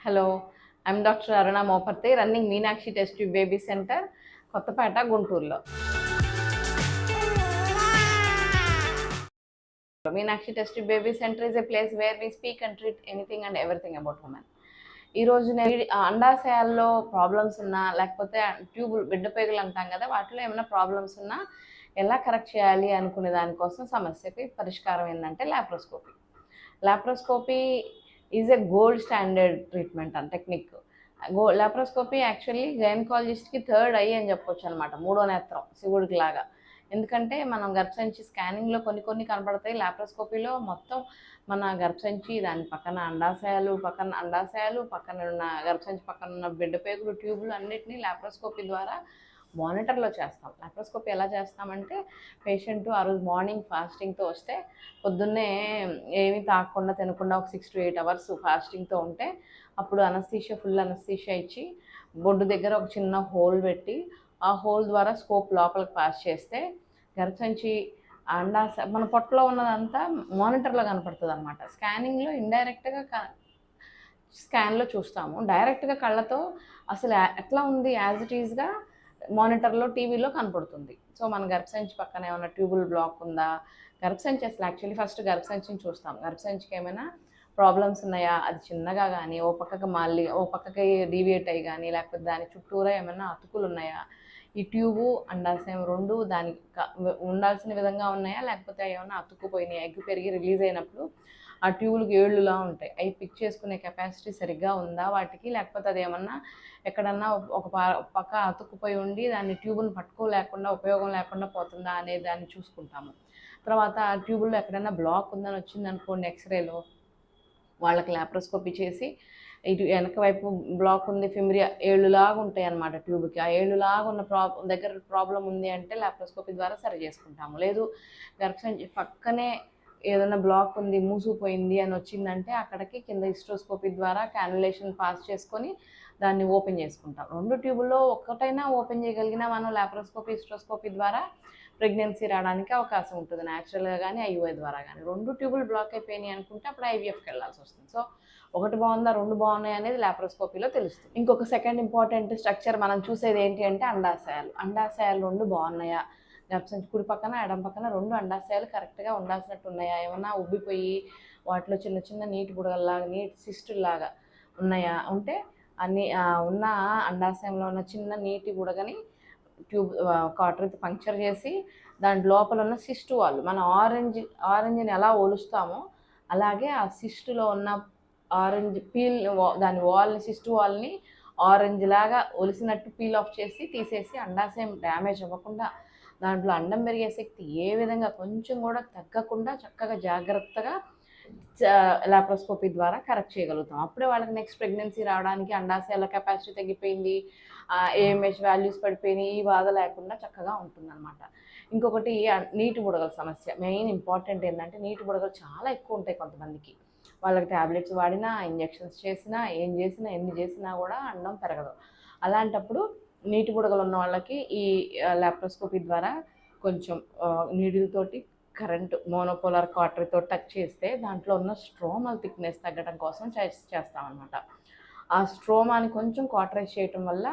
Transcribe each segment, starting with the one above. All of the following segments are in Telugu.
Hello, I'm Dr. Aruna Mopathi, running Meenakshi Test Tube Baby Center, Kottapeta, Gunturlo. Meenakshi Test Tube Baby Center is a place where we speak and treat anything and everything about women. ఈ రోజు నేను అండాశయాల్లో ప్రాబ్లమ్స్ ఉన్నా లేకపోతే ట్యూబుల్ బిడ్డ పేగులు అంటాం కదా, వాటిలో ఏమైనా ప్రాబ్లమ్స్ ఉన్నా ఎలా కరెక్ట్ చేయాలి అనుకునే దానికోసం సమస్యకి పరిష్కారం ఏంటంటే laparoscopy. Laparoscopy is a gold standard treatment and technique. Laparoscopy actually గైనకాలజిస్ట్కి థర్డ్ ఐ అని చెప్పొచ్చు అనమాట, మూడో నేత్రం శివుడికి లాగా. ఎందుకంటే మనం గర్భసంచి స్కానింగ్లో కొన్ని కనపడతాయి, లాప్రోస్కోపీలో మొత్తం మన గర్భసంచి, దాని పక్కన అండాశయాలు, పక్కన ఉన్న గర్భసంచి పక్కన ఉన్న బిడ్డ పేగులు, ట్యూబులు అన్నిటినీ లాప్రోస్కోపీ ద్వారా మానిటర్లో చేస్తాం. లాప్రోస్కోపీ ఎలా చేస్తామంటే, పేషెంట్ ఆ రోజు మార్నింగ్ ఫాస్టింగ్తో వస్తే పొద్దున్నే ఏమీ తాగకుండా తినకుండా ఒక 6 to 8 hours ఫాస్టింగ్తో ఉంటే అప్పుడు ఫుల్ అనస్థీషియా ఇచ్చి బొడ్డు దగ్గర ఒక చిన్న హోల్ పెట్టి ఆ హోల్ ద్వారా స్కోప్ లోపలికి పాస్ చేస్తే గర్భసంచి మన పొట్టలో ఉన్నదంతా మానిటర్లో కనపడుతుంది అనమాట. స్కానింగ్లో ఇండైరెక్ట్గా స్కాన్లో చూస్తాము, డైరెక్ట్గా కళ్ళతో అసలు ఎట్లా ఉంది యాజ్ ఇట్ ఈజ్గా మానిటర్లో టీవీలో కనపడుతుంది. సో మన గర్భసంచి పక్కన ఏమైనా ట్యూబుల్ బ్లాక్ ఉందా, గర్భసంచి అసలు యాక్చువల్లీ ఫస్ట్ గర్భసంచిని చూస్తాం. గర్భసంచికి ఏమైనా ప్రాబ్లమ్స్ ఉన్నాయా, అది చిన్నగా కానీ ఓ పక్కకి డీవియేట్ అయ్యి కానీ, లేకపోతే దాని చుట్టూరా ఏమైనా అతుకులు ఉన్నాయా, ఈ ట్యూబు అండాశయం రెండు దానికి ఉండాల్సిన విధంగా ఉన్నాయా, లేకపోతే ఏమైనా అతుక్కుపోయినాయి, ఎగ్ పెరిగి రిలీజ్ అయినప్పుడు ఆ ట్యూబులకు ఏళ్ళులా ఉంటాయి, అవి పిక్ చేసుకునే కెపాసిటీ సరిగ్గా ఉందా వాటికి, లేకపోతే అది ఏమన్నా ఎక్కడన్నా ఒక పక్క అతుక్కుపోయి ఉండి దాన్ని ట్యూబుని పట్టుకోలేకుండా ఉపయోగం లేకుండా పోతుందా అనే దాన్ని చూసుకుంటాము. తర్వాత ఆ ట్యూబుల్లో ఎక్కడైనా బ్లాక్ ఉందని వచ్చిందనుకోండి, ఎక్స్రేలో వాళ్ళకి లాప్రోస్కోపీ చేసి ఇటు వెనక వైపు బ్లాక్ ఉంది, ఫిమ్రియా ఏళ్ళులాగా ఉంటాయి అన్నమాట ట్యూబ్కి, ఆ ఏళ్ళులాగా ఉన్న దగ్గర ప్రాబ్లం ఉంది అంటే లాప్రోస్కోపీ ద్వారా సరి చేసుకుంటాము. లేదు గర్భసంచి పక్కనే ఏదైనా బ్లాక్ ఉంది, మూసుకుపోయింది అని వచ్చిందంటే అక్కడికి కింద హిస్ట్రోస్కోపీ ద్వారా క్యానులేషన్ పాస్ చేసుకొని దాన్ని ఓపెన్ చేసుకుంటాం. 2 ట్యూబుల్లో ఒక్కటైనా ఓపెన్ చేయగలిగినా మనం లాప్రోస్కోపీ, హిస్ట్రోస్కోపీ ద్వారా ప్రెగ్నెన్సీ రావడానికి అవకాశం ఉంటుంది, న్యాచురల్గా కానీ ఐయుఐ ద్వారా కానీ. 2 ట్యూబులు బ్లాక్ అయిపోయినాయి అనుకుంటే అప్పుడు ఐవీఎఫ్కి వెళ్ళాల్సి వస్తుంది. సో ఒకటి బాగుందా 2 బాగున్నాయి అనేది లాప్రోస్కోపీలో తెలుస్తుంది. ఇంకొక సెకండ్ ఇంపార్టెంట్ స్ట్రక్చర్ మనం చూసేది ఏంటి అంటే అండాశయాలు. అండాశయాలు 2 బాగున్నాయా, గర్భసంచి కుడి పక్కన ఎడం పక్కన 2 అండాశయాలు కరెక్ట్గా ఉండాల్సినట్టు ఉన్నాయా, ఏమన్నా ఉబ్బిపోయి వాటిలో చిన్న చిన్న నీటి బుడగల్లాగా, నీటి సిస్టుల్లాగా ఉన్నాయా, ఉంటే అన్ని ఉన్న అండాశయంలో ఉన్న చిన్న నీటి బుడగని ట్యూబ్ కాటర్తో పంక్చర్ చేసి దాని లోపల ఉన్న సిస్టు వాల్, మనం ఆరెంజ్ని ఎలా ఒలుస్తామో అలాగే ఆ సిస్టులో ఉన్న ఆరెంజ్ పీల్, దాని వాల్ని, సిస్టు వాల్ని ఆరెంజ్ లాగా ఒలిసినట్టు పీల్ ఆఫ్ చేసి తీసేసి అండాశయం డ్యామేజ్ అవ్వకుండా, దాంట్లో అండం పెరిగే శక్తి ఏ విధంగా కొంచెం కూడా తగ్గకుండా చక్కగా జాగ్రత్తగా లాప్రోస్కోపీ ద్వారా కరెక్ట్ చేయగలుగుతాం. అప్పుడే వాళ్ళకి నెక్స్ట్ ప్రెగ్నెన్సీ రావడానికి అండాశయాల కెపాసిటీ తగ్గిపోయింది, ఏఎంహెచ్ వాల్యూస్ పడిపోయినాయి, ఈ బాధ లేకుండా చక్కగా ఉంటుందన్నమాట. ఇంకొకటి నీటి బుడగల సమస్య. మెయిన్ ఇంపార్టెంట్ ఏంటంటే నీటి బుడగలు చాలా ఎక్కువ ఉంటాయి కొంతమందికి. వాళ్ళకి ట్యాబ్లెట్స్ వాడినా, ఇంజెక్షన్స్ చేసినా, ఎన్ని చేసినా కూడా అండం పెరగదు. అలాంటప్పుడు నీటి బుడగలు ఉన్న వాళ్ళకి ఈ లాప్రోస్కోపీ ద్వారా కొంచెం నీడిల్తోటి కరెంట్ మోనోపోలార్ కాటర్తో టచ్ చేస్తే దాంట్లో ఉన్న స్ట్రోమల్ థిక్నెస్ తగ్గడం కోసం చేస్తామన్నమాట. ఆ స్ట్రోమాని కొంచెం కాటరైజ్ చేయటం వల్ల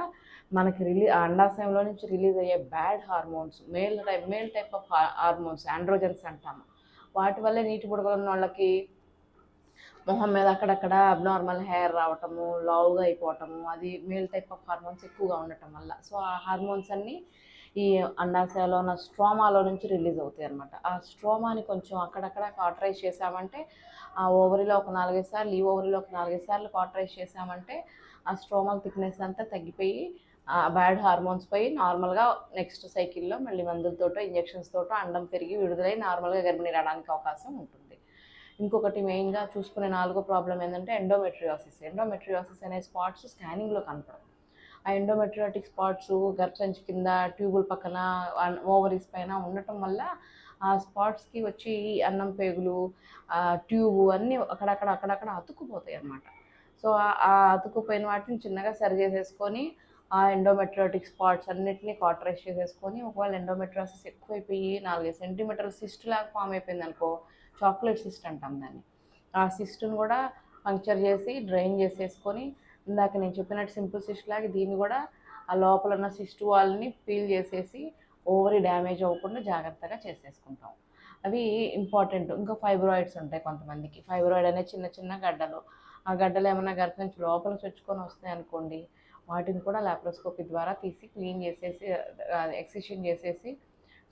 మనకి అండాశయంలో నుంచి రిలీజ్ అయ్యే bad hormones, male type of hormones, androgens అంటాము, వాటి వల్లే నీటి బుడగలు ఉన్న వాళ్ళకి మొహం మీద అక్కడక్కడ అబ్నార్మల్ హెయిర్ రావటము, లావుగా అయిపోవటము, అది మేల్ టైప్ ఆఫ్ హార్మోన్స్ ఎక్కువగా ఉండటం వల్ల. సో ఆ హార్మోన్స్ అన్నీ ఈ అండాశయాలో ఉన్న స్ట్రోమాలో నుంచి రిలీజ్ అవుతాయి అన్నమాట. ఆ స్ట్రోమాని కొంచెం అక్కడక్కడ కాటరైజ్ చేసామంటే, ఆ ఓవరీలో ఒక 4-5 సార్లు, ఈ ఓవరీలో ఒక 4-5 సార్లు కాటరైజ్ చేసామంటే ఆ స్ట్రోమల్ థిక్నెస్ అంతా తగ్గిపోయి బ్యాడ్ హార్మోన్స్ పోయి నార్మల్గా నెక్స్ట్ సైకిల్లో మళ్ళీ మందులతోటో ఇంజెక్షన్స్ తోటో అండం పెరిగి విడుదలై నార్మల్గా గర్భిణీ రావడానికి అవకాశం ఉంటుంది. ఇంకొకటి మెయిన్గా చూసుకునే 4వ ప్రాబ్లం ఏంటంటే ఎండోమెట్రియోసిస్ అనే స్పాట్స్ స్కానింగ్లో కనపడవు. ఆ ఎండోమెట్రియాటిక్ స్పాట్స్ గర్భసంచి కింద ట్యూబుల్ పక్కన ఓవరీస్ పైన ఉండటం వల్ల ఆ స్పాట్స్కి వచ్చి అన్నం పేగులు, ట్యూబు అన్నీ అక్కడక్కడ అతుక్కుపోతాయి అన్నమాట. సో ఆ అతుక్కుపోయిన వాటిని చిన్నగా సరి చేసేసుకొని ఆ ఎండోమెట్రియాటిక్ స్పాట్స్ అన్నిటినీ కాటరైజ్ చేసేసుకొని, ఒకవేళ ఎండోమెట్రియాసిస్ ఎక్కువైపోయి 4-5 సెంటీమీటర్ల సిస్ట్ లాగా ఫామ్ అయిపోయింది అనుకో, చాక్లెట్ సిస్ట్ అంటాం దాన్ని, ఆ సిస్ట్ను కూడా పంక్చర్ చేసి డ్రైన్ చేసేసుకొని, ఇందాక నేను చెప్పినట్టు సింపుల్ సిస్ట్ లాగా దీన్ని కూడా ఆ లోపల ఉన్న సిస్ట్ వాల్ని పీల్ చేసేసి ఓవరీ డ్యామేజ్ అవ్వకుండా జాగ్రత్తగా చేసేసుకుంటాం. అవి ఇంపార్టెంట్. ఇంకా ఫైబ్రాయిడ్స్ ఉంటాయి కొంతమందికి. ఫైబ్రాయిడ్ అనే చిన్న చిన్న గడ్డలు, ఆ గడ్డలు ఏమైనా గర్భ నుంచి లోపల చొచ్చుకొని వస్తాయి అనుకోండి, వాటిని కూడా లాప్రోస్కోపీ ద్వారా తీసి క్లీన్ చేసేసి ఎక్సిషన్ చేసేసి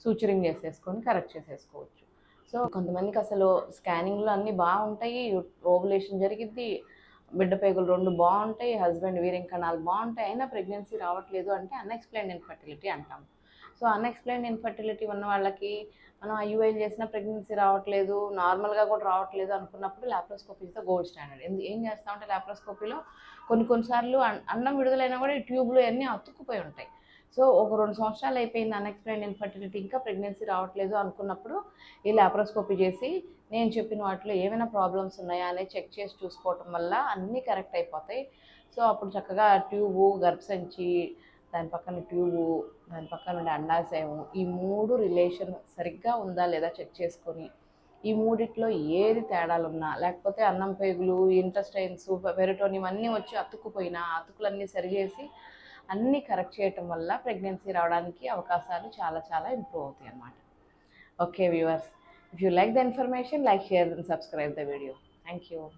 సూచరింగ్ చేసేసుకొని కరెక్ట్ చేసేసుకోవచ్చు. సో కొంతమందికి అసలు స్కానింగ్లో అన్నీ బాగుంటాయి, ఓవులేషన్ జరిగిద్ది, బిడ్డ పేగులు 2 బాగుంటాయి, హస్బెండ్ వీర్యం కణాలు బాగుంటాయి, అయినా ప్రెగ్నెన్సీ రావట్లేదు అంటే అన్ఎక్స్ప్లెయిన్డ్ ఇన్ఫర్టిలిటీ అంటాం. సో అన్ఎక్స్ప్లెయిన్డ్ ఇన్ఫర్టిలిటీ ఉన్న వాళ్ళకి మనం ఐయుఐలు చేసినా ప్రెగ్నెన్సీ రావట్లేదు, నార్మల్గా కూడా రావట్లేదు అనుకున్నప్పుడు laparoscopy is the gold standard. ఏం చేస్తామంటే లాప్రోస్కోపీలో కొన్నిసార్లు అన్నం విడుదలైనా కూడా ఈ ట్యూబ్లు అన్నీ అతుక్కుపోయి ఉంటాయి. సో ఒక 2 సంవత్సరాలు అయిపోయింది అన్ఎక్స్ప్లెయిన్డ్ ఇన్ఫర్టిలిటీ, ఇంకా ప్రెగ్నెన్సీ రావట్లేదు అనుకున్నప్పుడు ఈ లాప్రోస్కోపీ చేసి నేను చెప్పిన వాటిలో ఏమైనా ప్రాబ్లమ్స్ ఉన్నాయా అనేది చెక్ చేసి చూసుకోవటం వల్ల అన్నీ కరెక్ట్ అయిపోతాయి. సో అప్పుడు చక్కగా ట్యూబు, గర్భసంచి, దాని పక్కన ట్యూబు, దాని పక్కన ఉండే అండాశయం, ఈ 3 రిలేషన్ సరిగ్గా ఉందా లేదా చెక్ చేసుకొని, ఈ మూడిట్లో ఏది తేడాలున్నా, లేకపోతే అన్నం పేగులు, ఇంటెస్టైన్స్, పెరిటోనియం అన్నీ వచ్చి అతుక్కుపోయినా అతుకులన్నీ సరిచేసి అన్నీ కరెక్ట్ చేయటం వల్ల ప్రెగ్నెన్సీ రావడానికి అవకాశాలు చాలా చాలా ఇంప్రూవ్ అవుతాయి అన్నమాట. Okay viewers, if you like the information, like, share and subscribe the video. Thank you.